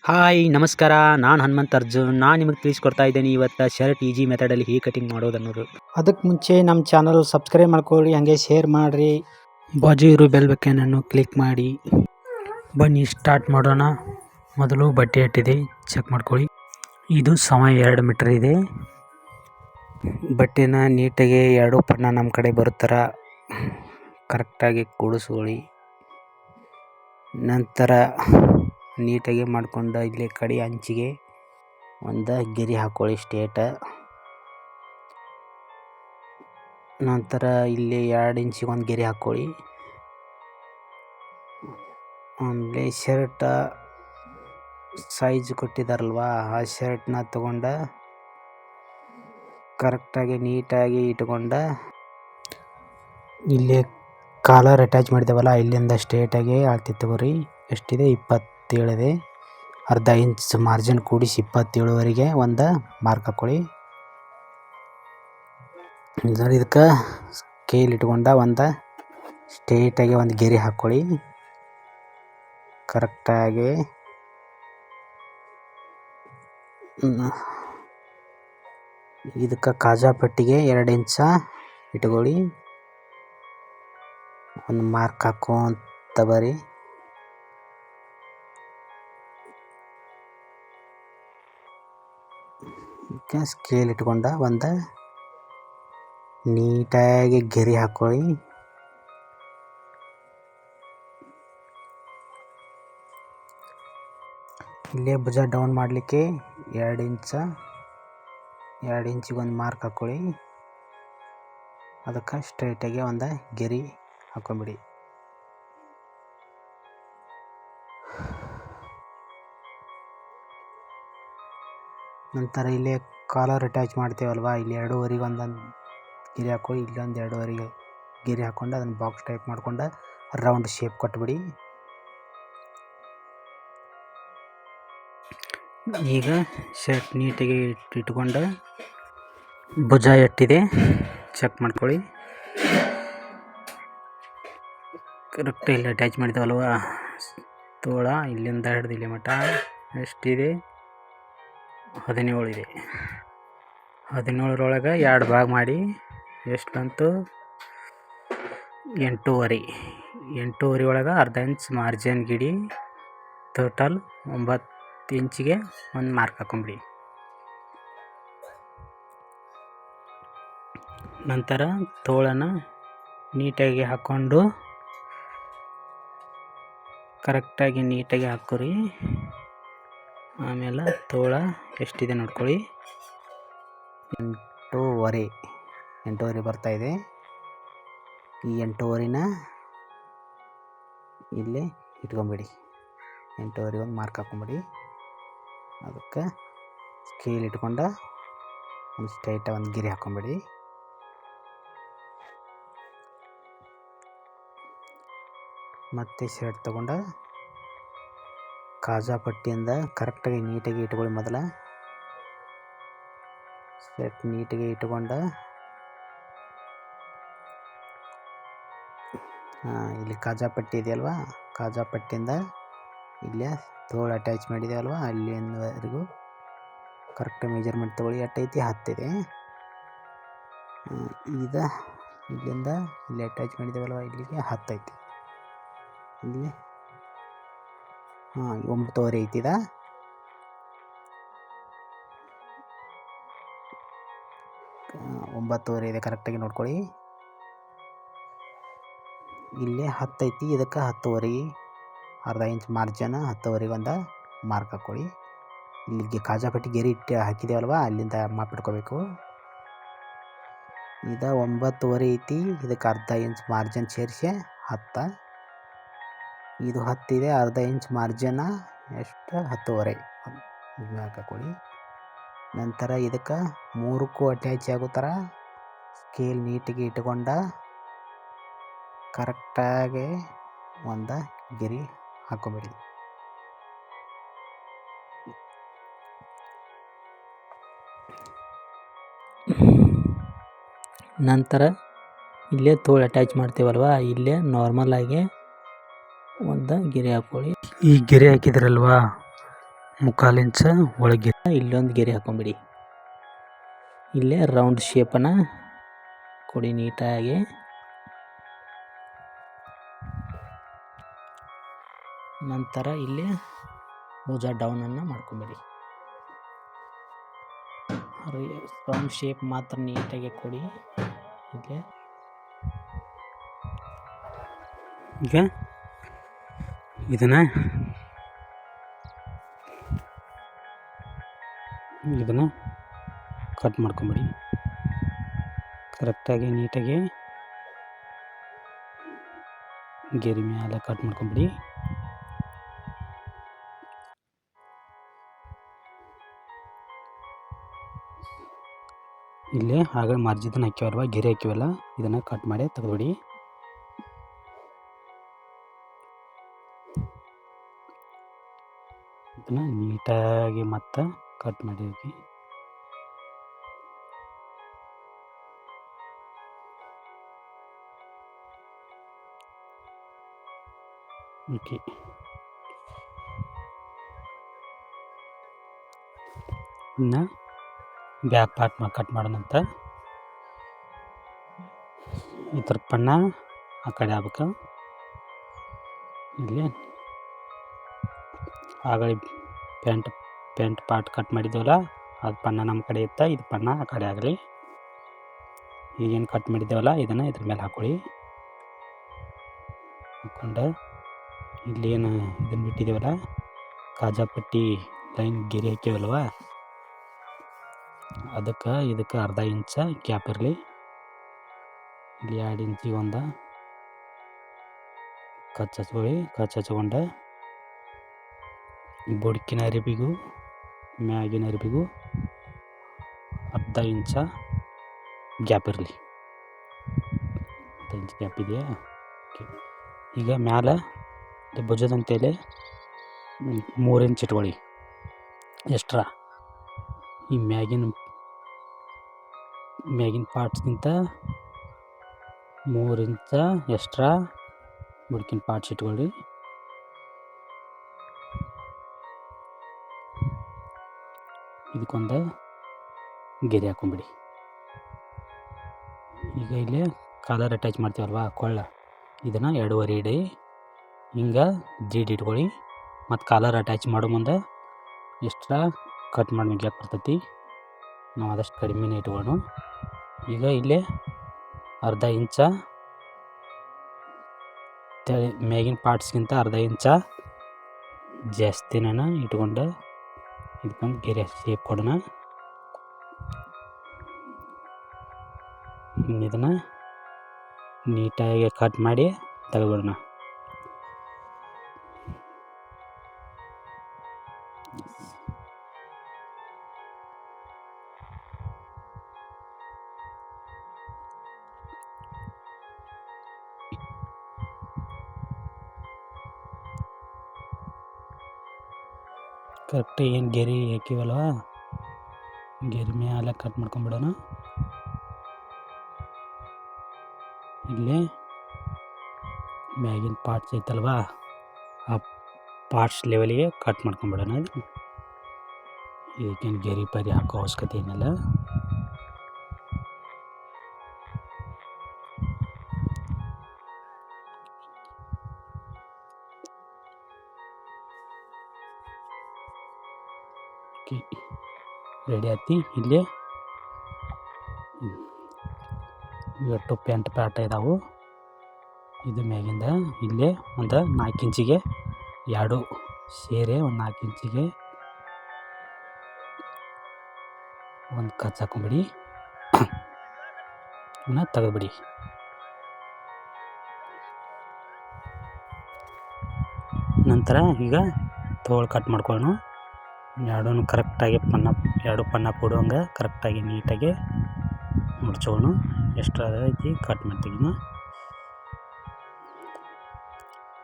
Hi ನಮಸ್ಕಾರ. ನಾನು ಹನುಮಂತ್ ಅರ್ಜುನ್. ನಾನು ನಿಮಗೆ ತಿಳಿಸ್ಕೊಡ್ತಾ ಇದ್ದೇನೆ ಇವತ್ತು ಶರ್ಟ್ ಈಜಿ ಮೆಥಡಲ್ಲಿ ಹೇಗೆ ಕಟಿಂಗ್ ಮಾಡೋದು ಅನ್ನೋದು. ಅದಕ್ಕೆ ಮುಂಚೆ ನಮ್ಮ ಚಾನಲ್ ಸಬ್ಸ್ಕ್ರೈಬ್ ಮಾಡ್ಕೊಳ್ಳಿ, ಹಾಗೆ ಶೇರ್ ಮಾಡಿರಿ, ಬಾಜು ಇರೋ ಬೆಲ್ ಬಟನನ್ನು ಕ್ಲಿಕ್ ಮಾಡಿ. ಬನ್ನಿ ಸ್ಟಾರ್ಟ್ ಮಾಡೋಣ. ಮೊದಲು ಬಟ್ಟೆ ಇಟ್ಟಿದೆ ಚೆಕ್ ಮಾಡ್ಕೊಳ್ಳಿ. ಇದು ಸಮಯ 2 ಮೀಟರ್ ಇದೆ. ಬಟ್ಟೆನ ನೀಟಾಗಿ ಎರಡು ಬಣ್ಣ ನಮ್ಮ ಕಡೆ ಬರುತ್ತರ ಕರೆಕ್ಟಾಗಿ ಕೂಡಿಸ್ಕೊಳ್ಳಿ. ನಂತರ ನೀಟಾಗಿ ಮಾಡ್ಕೊಂಡು ಇಲ್ಲಿ ಕಡೆ ಅಂಚಿಗೆ ಒಂದು ಗೆರೆ ಹಾಕ್ಕೊಳ್ಳಿ ಸ್ಟ್ರೇಟ್. ನಂತರ ಇಲ್ಲಿ 2 ಇಂಚಿಗೆ ಒಂದು ಗೆರೆ ಹಾಕ್ಕೊಳ್ಳಿ. ಆಮೇಲೆ ಶರ್ಟ್ ಸೈಜ್ ಕೊಟ್ಟಿದ್ದಾರಲ್ವಾ, ಆ ಶರ್ಟ್ನ ತಗೊಂಡ ಕರೆಕ್ಟಾಗಿ ನೀಟಾಗಿ ಇಟ್ಕೊಂಡ ಇಲ್ಲಿ ಕಾಲರ್ ಅಟ್ಯಾಚ್ ಮಾಡಿದ್ದೇವಲ್ಲ, ಇಲ್ಲಿಂದ ಸ್ಟ್ರೇಟಾಗಿ ಅಳತೆ ತಗೋರಿ. ಎಷ್ಟಿದೆ? 27 ಇದೆ. ಅರ್ಧ ಇಂಚ್ ಮಾರ್ಜಿನ್ ಕೂಡಿಸಿ 27ವರೆಗೆ ಒಂದು ಮಾರ್ಕ್ ಹಾಕ್ಕೊಳ್ಳಿ. ಇದಕ್ಕೆ ಸ್ಕೇಲ್ ಇಟ್ಕೊಂಡ ಒಂದು ಸ್ಟ್ರೇಟಾಗಿ ಒಂದು ಗೆರೆ ಹಾಕ್ಕೊಳ್ಳಿ. ಕರೆಕ್ಟಾಗಿ ಇದಕ್ಕೆ ಕಾಜಾ ಪಟ್ಟಿಗೆ 2 ಇಂಚ ಇಟ್ಕೊಳ್ಳಿ. ಒಂದು ಮಾರ್ಕ್ ಹಾಕೋಂತ ಬರಿ. ಸ್ಕೇಲ್ ಇಟ್ಕೊಂಡ ಒಂದು ನೀಟಾಗಿ ಗೆರೆ ಹಾಕ್ಕೊಳ್ಳಿ. ಇಲ್ಲೇ ಭುಜ ಡೌನ್ ಮಾಡಲಿಕ್ಕೆ 2 ಇಂಚಿಗೆ ಒಂದು ಮಾರ್ಕ್ ಹಾಕ್ಕೊಳ್ಳಿ. ಅದಕ್ಕೆ ಸ್ಟ್ರೈಟಾಗಿ ಒಂದು ಗೆರೆ ಹಾಕೊಂಬಿಡಿ. ನಂತರ ಇಲ್ಲೇ ಕಾಲರ್ ಅಟ್ಯಾಚ್ ಮಾಡ್ತೇವಲ್ವ, ಇಲ್ಲಿ 2ವರೆಗೆ ಒಂದೊಂದು ಗೆರೆ ಹಾಕ್ಕೊಳ್ಳಿ. ಇಲ್ಲೊಂದು 2ವರೆಗೆ ಗೆರೆ ಹಾಕ್ಕೊಂಡು ಅದನ್ನು ಬಾಕ್ಸ್ ಟೈಪ್ ಮಾಡ್ಕೊಂಡು ರೌಂಡ್ ಶೇಪ್ ಕೊಟ್ಬಿಡಿ. ಈಗ ಶರ್ಟ್ ನೀಟಾಗಿ ಇಟ್ಕೊಂಡು ಭುಜ ಎಷ್ಟಿದೆ ಚೆಕ್ ಮಾಡ್ಕೊಳ್ಳಿ. ಕರೆಕ್ಟ್ ಇಲ್ಲಿ ಅಟ್ಯಾಚ್ ಮಾಡಿದವಲ್ವ ತೋಳ, ಇಲ್ಲಿಂದ ಹಿಡಿದು ಇಲ್ಲಿ ಮಟ್ಟ ಎಷ್ಟಿದೆ? 17 ಇದೆ. 17ರೊಳಗೆ 2 ಭಾಗ ಮಾಡಿ ಎಷ್ಟಂತೂ 8.5. 8.5 ಒಳಗೆ ಅರ್ಧ ಇಂಚ್ ಮಾರ್ಜಿನ್ ಗಿಡಿ, ಟೋಟಲ್ 9 ಇಂಚಿಗೆ ಒಂದು ಮಾರ್ಕ್ ಹಾಕೊಂಬಿಡಿ. ನಂತರ ತೋಳನ್ನು ನೀಟಾಗಿ ಹಾಕ್ಕೊಂಡು ಕರೆಕ್ಟಾಗಿ ನೀಟಾಗಿ ಹಾಕೋರಿ. ಆಮೇಲೆ ತೋಳ ಎಷ್ಟಿದೆ ನೋಡ್ಕೊಳ್ಳಿ. 8.5 ಬರ್ತಾಯಿದೆ. ಈ 8.5ನ ಇಲ್ಲೇ ಇಟ್ಕೊಂಬಿಡಿ. 8.5 ಒಂದು ಮಾರ್ಕ್ ಹಾಕೊಂಬಿಡಿ. ಅದಕ್ಕೆ ಸ್ಕೇಲ್ ಇಟ್ಕೊಂಡ ಒಂದು ಸ್ಟ್ರೈಟ್ ಒಂದು ಗೆರೆ ಹಾಕೊಂಬಿಡಿ. ಮತ್ತೆ ಶರ್ಟ್ ತಗೊಂಡ ಕಾಜಾ ಪಟ್ಟಿಯಿಂದ ಕರೆಕ್ಟಾಗಿ ನೀಟಾಗಿ ಇಟ್ಕೊಳ್ಳಿ. ಮೊದಲ ಶರ್ಟ್ ನೀಟಾಗಿ ಇಟ್ಕೊಂಡ ಇಲ್ಲಿ ಕಾಜಾ ಪಟ್ಟಿ ಇದೆಯಲ್ವಾ, ಕಾಜಾ ಪಟ್ಟಿಯಿಂದ ಇಲ್ಲೇ ತೋಳು ಅಟ್ಯಾಚ್ ಮಾಡಿದೆವಲ್ವ, ಅಲ್ಲಿವರೆಗೂ ಕರೆಕ್ಟ್ ಮೆಜರ್ಮೆಂಟ್ ತೊಗೊಳ್ಳಿ. ಎಷ್ಟೈತಿ? 10 ಇದೆ. ಇಲ್ಲಿಂದ ಇಲ್ಲಿ ಅಟ್ಯಾಚ್ ಮಾಡಿದ್ದೇವಲ್ವ, ಇಲ್ಲಿಗೆ 10 ಐತಿ. ಇಲ್ಲಿ 9.5 ಐತಿದ. .9 ಇದೆ, ಕರೆಕ್ಟಾಗಿ ನೋಡ್ಕೊಳ್ಳಿ. ಇಲ್ಲಿ 10 ಐತಿ, ಇದಕ್ಕೆ 10.5 ಅರ್ಧ ಇಂಚ್ ಮಾರ್ಜಿನ್ 10ವರೆಗೆ ಒಂದು ಮಾರ್ಕ್ ಹಾಕ್ಕೊಳ್ಳಿ. ಇಲ್ಲಿಗೆ ಕಾಜಾ ಪಟ್ಟಿ ಗೆರೆ ಇಟ್ಟು ಹಾಕಿದೇವಲ್ವ, ಅಲ್ಲಿಂದ ಮಾಪ್ ಇಟ್ಕೋಬೇಕು. ಇದು 9.5 ಐತಿ, ಇದಕ್ಕೆ ಅರ್ಧ ಇಂಚ್ ಮಾರ್ಜಿನ್ ಸೇರಿಸಿ 10. ಇದು 10 ಇದೆ, ಅರ್ಧ ಇಂಚ್ ಮಾರ್ಜಿನ ಎಷ್ಟು? 10.5 ಮಾರ್ಕ್ ಹಾಕ್ಕೊಳ್ಳಿ. ನಂತರ ಇದಕ್ಕೆ 3ಕ್ಕೂ ಅಟ್ಯಾಚ್ ಆಗೋ ಥರ ಸ್ಕೇಲ್ ನೀಟಾಗಿ ಇಟ್ಕೊಂಡ ಕರೆಕ್ಟಾಗಿ ಒಂದು ಗೆರೆ ಹಾಕೊಂಬಿಡಿ. ನಂತರ ಇಲ್ಲೇ ತೋಳು ಅಟ್ಯಾಚ್ ಮಾಡ್ತೀವಲ್ವ, ಇಲ್ಲೇ ನಾರ್ಮಲ್ ಆಗಿ ಒಂದು ಗೆರೆ ಹಾಕ್ಕೊಳ್ಳಿ. ಈ ಗೆರೆ ಹಾಕಿದ್ರಲ್ವಾ, ಮುಕ್ಕಾಲು ಇಂಚ ಒಳಗೆ ಇಲ್ಲೊಂದು ಗೆರೆ ಹಾಕೊಂಬಿಡಿ. ಇಲ್ಲೇ ರೌಂಡ್ ಶೇಪನ್ನು ಕೊಡಿ ನೀಟಾಗಿ. ನಂತರ ಇಲ್ಲಿ ಭುಜ ಡೌನನ್ನು ಮಾಡ್ಕೊಂಬಿಡಿ. ರೌಂಡ್ ಶೇಪ್ ಮಾತ್ರ ನೀಟಾಗಿ ಕೊಡಿ. ಈಗ ಇದನ್ನು ಕಟ್ ಮಾಡ್ಕೊಂಬಿಡಿ ಕರೆಕ್ಟಾಗಿ ನೀಟಾಗಿ. ಗೆರೆ ಮೇಲೆ ಕಟ್ ಮಾಡ್ಕೊಂಬಿಡಿ. ಇಲ್ಲೇ ಆಗ ಮಾರ್ಜಿನ್ ಹಾಕ್ಯವಲ್ವ, ಗೆರೆ ಹಾಕಿವಲ್ಲ, ಇದನ್ನು ಕಟ್ ಮಾಡಿ ತೆಗೆದುಬಿಡಿ. ಇದನ್ನು ನೀಟಾಗಿ ಮತ್ತೆ ಕಟ್ ಮಾಡಿ. ಓಕೆ, ಇನ್ನು ಬ್ಯಾಕ್ ಪಾರ್ಟ್ ಕಟ್ ಮಾಡೋಣಂತ. ಇದ್ರ ಪಣ್ಣ ಆ ಕಡೆ ಆಗ್ಬೇಕು. ಇಲ್ಲಿ ಆಗಲಿ ಪ್ಯಾಂಟ್ ಪಾರ್ಟ್ ಕಟ್ ಮಾಡಿದ್ದೇವಲ್ಲ, ಅದು ಪಣ್ಣ ನಮ್ಮ ಕಡೆ ಇತ್ತ, ಇದು ಪಣ್ಣ ಆ ಕಡೆ ಆಗಲಿ. ಈಗೇನು ಕಟ್ ಮಾಡಿದ್ದೇವಲ್ಲ ಇದನ್ನು ಇದ್ರ ಮೇಲೆ ಹಾಕೊಳ್ಳಿ. ಹಾಕ್ಕೊಂಡು ಇಲ್ಲಿ ಏನು ಇದನ್ನು ಬಿಟ್ಟಿದ್ದೇವಲ್ಲ, ಕಾಜಾಪಟ್ಟಿ ಲೈನ್ ಗೆರೆ ಹಾಕ್ಯವಲ್ವ, ಇದಕ್ಕೆ ಅರ್ಧ ಇಂಚ ಗ್ಯಾಪ್ ಇರಲಿ. ಇಲ್ಲಿ 2 ಇಂಚಿಗೆ ಒಂದು ಕಚ್ ಹಚ್ಕೊಳ್ಳಿ. ಕಚ್ ಹಚ್ಕೊಂಡು ಬುಡಕಿನ ಅರಿಬಿಗೂ ಮ್ಯಾಗಿನ ಅರಿಬಿಗೂ ಅರ್ಧ ಇಂಚ ಗ್ಯಾಪ್ ಇರಲಿ. ಅರ್ಧ ಇಂಚ್ ಗ್ಯಾಪ್ ಇದೆಯಾ? ಈಗ ಮ್ಯಾಲೆ ಭುಜದಂತೆಲೆ 3 ಇಂಚ್ ಇಟ್ಕೊಳ್ಳಿ ಎಕ್ಸ್ಟ್ರಾ. ಈ ಮ್ಯಾಗಿನ ಪಾರ್ಟ್ಸ್ಗಿಂತ 3 ಇಂಚ ಎಕ್ಸ್ಟ್ರಾ ಬುಡಕಿನ ಪಾರ್ಟ್ಸ್ ಇಟ್ಕೊಳ್ಳಿ. ಇದಕ್ಕೊಂದು ಗೆರೆ ಹಾಕೊಂಬಿಡಿ. ಈಗ ಇಲ್ಲಿ ಕಾಲರ್ ಅಟ್ಯಾಚ್ ಮಾಡ್ತೀವಲ್ವ ಕೊಳ್ಳ, ಇದನ್ನು 2.5 ಇಡಿ. ಹಿಂಗೆ ಜೀಡ್ ಇಟ್ಕೊಳ್ಳಿ. ಮತ್ತು ಕಾಲರ್ ಅಟ್ಯಾಚ್ ಮಾಡೋ ಮುಂದೆ ಎಕ್ಸ್ಟ್ರಾ ಕಟ್ ಮಾಡಿ ಗ್ಯಾಪ್ ಬರ್ತೈತಿ, ನಾವು ಆದಷ್ಟು ಕಡಿಮೆನೇ ಇಟ್ಕೊಳ್ಳೋಣ. ಈಗ ಇಲ್ಲಿ ಅರ್ಧ ಇಂಚ ಮ್ಯಾಗಿನ ಪಾರ್ಟ್ಸ್ಗಿಂತ ಅರ್ಧ ಇಂಚ ಜಾಸ್ತಿನ ಇಟ್ಕೊಂಡು ಇದಕ್ಕೊಂದು ಗೆರೆ ಶೇಪ್ ಕೊಡೋಣ. ಇದನ್ನು ನೀಟಾಗಿ ಕಟ್ ಮಾಡಿ ತೆಗೆದ್ಬಿಡೋಣ. ಕರೆಕ್ಟ್ ಏನು ಗೆರೆ ಹಾಕಿವಲ್ವ, ಗೆರೆ ಮೇಲೆ ಕಟ್ ಮಾಡ್ಕೊಂಬಿಡೋಣ. ಇಲ್ಲಿ ಮ್ಯಾಗಿನ ಪಾರ್ಟ್ಸ್ ಐತಲ್ವ, ಆ ಪಾರ್ಟ್ಸ್ ಲೆವೆಲಿಗೆ ಕಟ್ ಮಾಡ್ಕೊಂಬಿಡೋಣ. ಇದಕ್ಕೇನು ಗೆರೆ ಪರಿ ಹಾಕೋ ಅವಶ್ಯಕತೆ ಏನಿಲ್ಲ. ರೆಡಿ ಆಯ್ತು. ಇಲ್ಲಿ ಎಷ್ಟು ಪ್ಯಾಂಟ್ ಪಾರ್ಟ್ ಇದಾವೆ, ಇದು ಮ್ಯಾಗಿಂದ ಇಲ್ಲೇ ಒಂದು 4 ಇಂಚಿಗೆ 2 ಸೇರಿ ಒಂದು 4 ಇಂಚಿಗೆ ಒಂದು ಕಚ್ ಹಾಕೊಂಬಿಡಿ. ಇವನ್ನ ತೆಗೆದುಬಿಡಿ. ನಂತರ ಈಗ ತೋಳು ಕಟ್ ಮಾಡ್ಕೊಳ್ಳೋಣ. ಎರಡೂ ಕರೆಕ್ಟಾಗಿ ಪನ್ನ ಕೊಡುವಂಗೆ ಕರೆಕ್ಟಾಗಿ ನೀಟಾಗಿ ಮುಡ್ಚೋಣ. ಎಷ್ಟು ಐತಿ ಕಟ್ ಮಾಡ್ತೀವಿ.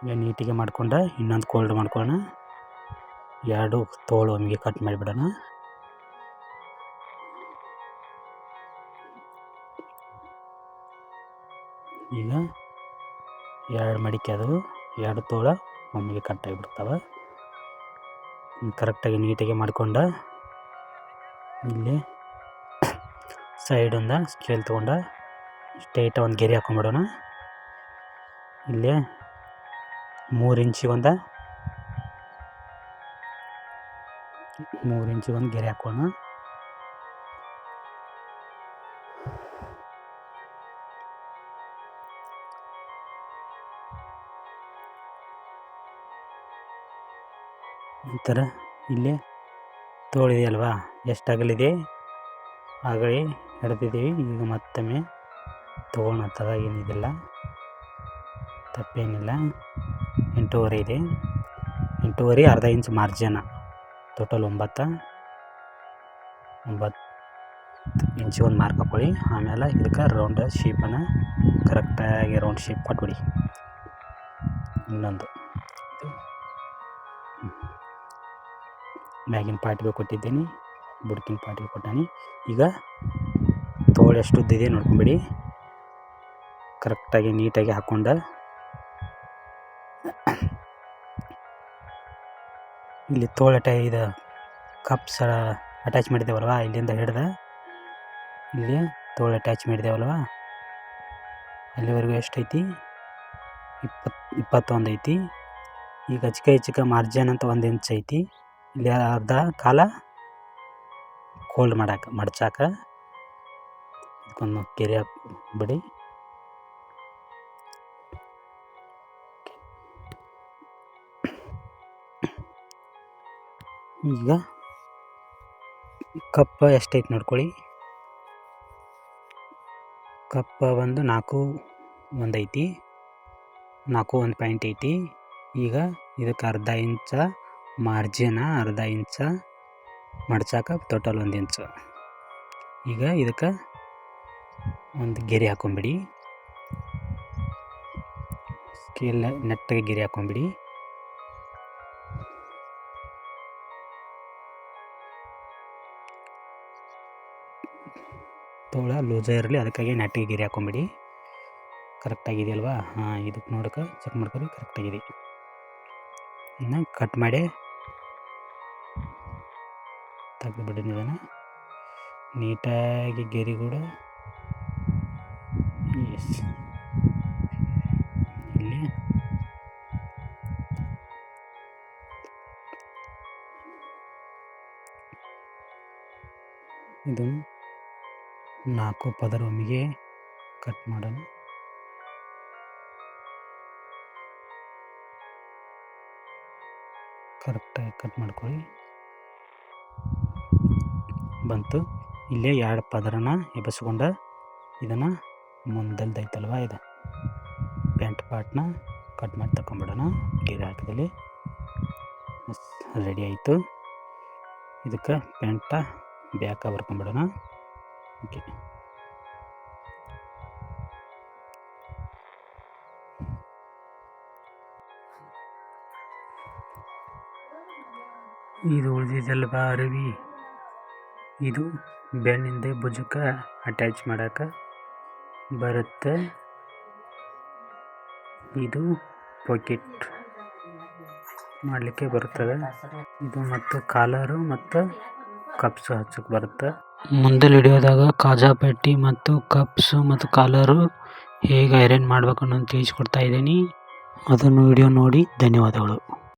ಈಗ ನೀಟಿಗೆ ಮಾಡ್ಕೊಂಡು ಇನ್ನೊಂದು ಕೋಲ್ಡ್ ಮಾಡ್ಕೊಳ್ಳೋಣ. 2 ತೋಳು ಒಮ್ಮೆಗೆ ಕಟ್ ಮಾಡಿಬಿಡೋಣ. ಈಗ 2 ಮಡಿಕೆ ಅದು 2 ತೋಳ ಒಮ್ಮೆಗೆ ಕಟ್ ಆಗಿಬಿಡ್ತಾವೆ. ಕರೆಕ್ಟಾಗಿ ನೀಟಾಗಿ ಮಾಡ್ಕೊಂಡು ಇಲ್ಲಿ ಸೈಡಿಂದ ಸ್ಕೇಲ್ ತೊಗೊಂಡು ಸ್ಟ್ರೈಟ್ ಒಂದು ಗೆರೆ ಹಾಕೊಂಡ್ಬಿಡೋಣ. ಇಲ್ಲಿ 3 ಇಂಚಿಗೆ ಒಂದು ಗೆರೆ ಹಾಕೋಣ. ಈ ಥರ ಇಲ್ಲಿ ತೋಳಿದೆಯಲ್ವಾ, ಎಷ್ಟು ಅಗಲಿದೆ ಆಗಲಿ ಹಿಡ್ದಿದ್ದೀವಿ. ಈಗ ಮತ್ತೊಮ್ಮೆ ತೊಗೊಳ್ಳೋ ಥರ ಏನಿದಿಲ್ಲ, ತಪ್ಪೇನಿಲ್ಲ. 8.5 ಇದೆ. 8.5 ಅರ್ಧ ಇಂಚ್ ಮಾರ್ಜಿನ, ಟೋಟಲ್ 9 ಇಂಚು ಒಂದು ಮಾರ್ಕ್ ಹಾಕೊಳ್ಳಿ. ಆಮೇಲೆ ಇದಕ್ಕೆ ರೌಂಡ್ ಶೇಪನ್ನು ಕರೆಕ್ಟಾಗಿ ರೌಂಡ್ ಶೇಪ್ ಕೊಟ್ಬಿಡಿ. ಇನ್ನೊಂದು ಮ್ಯಾಗಿನ ಪಾರ್ಟಿಗೆ ಕೊಟ್ಟಿದ್ದೀನಿ, ಬುಡಕಿನ ಪಾರ್ಟಿಗೆ ಕೊಟ್ಟಾನಿ. ಈಗ ತೋಳು ಎಷ್ಟು ಉದ್ದಿದೆ ನೋಡ್ಕೊಂಬಿಡಿ. ಕರೆಕ್ಟಾಗಿ ನೀಟಾಗಿ ಹಾಕ್ಕೊಂಡು ಇಲ್ಲಿ ತೋಳು ಇದು ಕಪ್ಸ್ ಅಟ್ಯಾಚ್ ಮಾಡಿದ್ದೇವಲ್ವ, ಇಲ್ಲಿಂದ ಹಿಡ್ದು ಇಲ್ಲಿ ತೋಳು ಅಟ್ಯಾಚ್ ಮಾಡಿದ್ದೇವಲ್ವ, ಅಲ್ಲಿವರೆಗೂ ಎಷ್ಟೈತಿ? 21 ಐತಿ. ಈಗ ಚಿಕ್ಕ ಮಾರ್ಜಿನ್ ಅಂತ 1 ಇಂಚ್ ಐತಿ. ಇಲ್ಲಿ ಅರ್ಧ ಕಾಲ ಕೋಲ್ಡ್ ಮಡ್ಚಾಕ ಇದಕ್ಕೊಂದು ಗೆರೆ ಹಾಕ್ಬಿಡಿ. ಈಗ ಕಪ್ಪ ಎಷ್ಟೈತಿ ನೋಡ್ಕೊಳ್ಳಿ. ಕಪ್ಪ ಬಂದು 4.1 ಐತಿ, 4.1 ಐತಿ. ಈಗ ಇದಕ್ಕೆ ಅರ್ಧ ಇಂಚ ಮಾರ್ಜಿನ, ಅರ್ಧ ಇಂಚ ಮಡ್ಚಾಕ, ಟೋಟಲ್ 1 ಇಂಚು. ಈಗ ಇದಕ್ಕೆ ಒಂದು ಗೆರೆ ಹಾಕೊಂಬಿಡಿ. ಸ್ಕೇಲ್ ನೆಟ್ಟಾಗಿ ಗೆರೆ ಹಾಕೊಂಬಿಡಿ. ತೋಳ ಲೂಸ ಇರಲಿ, ಅದಕ್ಕಾಗಿ ನೆಟ್ಟಿಗೆ ಗೆರೆ ಹಾಕೊಂಬಿಡಿ. ಕರೆಕ್ಟಾಗಿದೆಯಲ್ವಾ? ಹಾಂ, ಇದಕ್ಕೆ ನೋಡಕ್ಕೆ ಚೆಕ್ ಮಾಡ್ಕೊಳ್ಳಿ, ಕರೆಕ್ಟಾಗಿದೆ. ಇನ್ನು ಕಟ್ ಮಾಡಿ ತೆಗೆದುಬಿಡಿ. ಇದನ್ನು ನೀಟಾಗಿ ಗೆರೆ ಕೂಡ ಇಲ್ಲಿ ಇದು 4 ಪದರ ಒಮ್ಮೆಗೆ ಕಟ್ ಮಾಡೋಣ. ಕರೆಕ್ಟಾಗಿ ಕಟ್ ಮಾಡ್ಕೊಳ್ಳಿ. ಬಂತು. ಇಲ್ಲೇ 2 ಪದರನ ಎಬ್ಬಿಸ್ಕೊಂಡು ಇದನ್ನು ಮುಂದಲ್ದೈತಲ್ವ, ಇದು ಪ್ಯಾಂಟ್ ಪಾರ್ಟ್ನ ಕಟ್ ಮಾಡಿ ತಗೊಂಬಿಡೋಣ. ಗೆರೆ ಹಾಕಿದಲ್ಲಿ ರೆಡಿ ಆಯಿತು. ಇದಕ್ಕೆ ಪ್ಯಾಂಟ ಬ್ಯಾಕ ಬರ್ಕೊಂಬಿಡೋಣ. ಓಕೆ, ಇದು ಉಳಿದಿದ್ದಲ್ವ ಅರಿವಿ, ಇದು ಬೆನ್ನಿಂದ ಭುಜಕ್ಕೆ ಅಟ್ಯಾಚ್ ಮಾಡೋಕೆ ಬರುತ್ತೆ. ಇದು ಪಾಕೆಟ್ ಮಾಡಲಿಕ್ಕೆ ಬರುತ್ತದೆ. ಇದು ಮತ್ತು ಕಾಲರು ಮತ್ತು ಕಪ್ಸ್ ಹಚ್ಚಕ್ಕೆ ಬರುತ್ತೆ. ಮುಂದೆ ವಿಡಿಯೋದಾಗ ಕಾಜಾ ಪಟ್ಟಿ ಮತ್ತು ಕಪ್ಸು ಮತ್ತು ಕಾಲರು ಹೇಗೆ ಐರನ್ ಮಾಡಬೇಕು ಅನ್ನೋದು ತಿಳಿಸ್ಕೊಡ್ತಾ ಇದ್ದೀನಿ. ಅದನ್ನು ವಿಡಿಯೋ ನೋಡಿ ಧನ್ಯವಾದಗಳು.